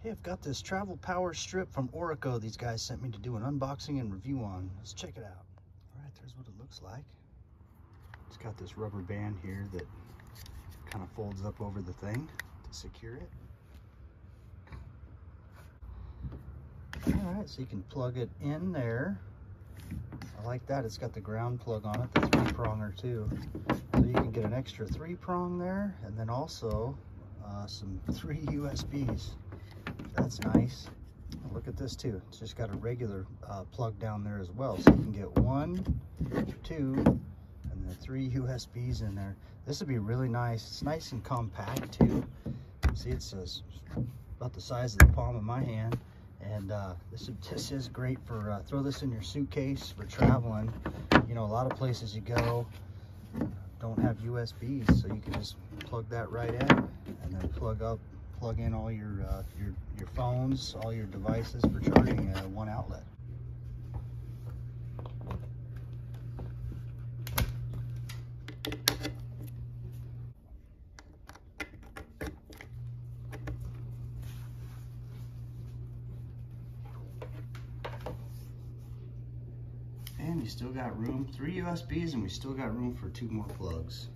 Hey, I've got this travel power strip from ORICO these guys sent me to do an unboxing and review on. Let's check it out. All right, there's what it looks like. It's got this rubber band here that kind of folds up over the thing to secure it. All right, so you can plug it in there. I like that. It's got the ground plug on it, the 3-pronger too. So you can get an extra 3-prong there, and then also some 3 USBs. That's nice. Look at this too. It's just got a regular plug down there as well. So you can get 1, 2, and then 3 USBs in there. This would be really nice. It's nice and compact too. See, it says about the size of the palm of my hand. And this is great for, throw this in your suitcase for traveling. You know, a lot of places you go don't have USBs, so you can just plug that right in and then plug in all your phones, all your devices for charging one outlet. And you still got room, 3 USBs, and we still got room for 2 more plugs.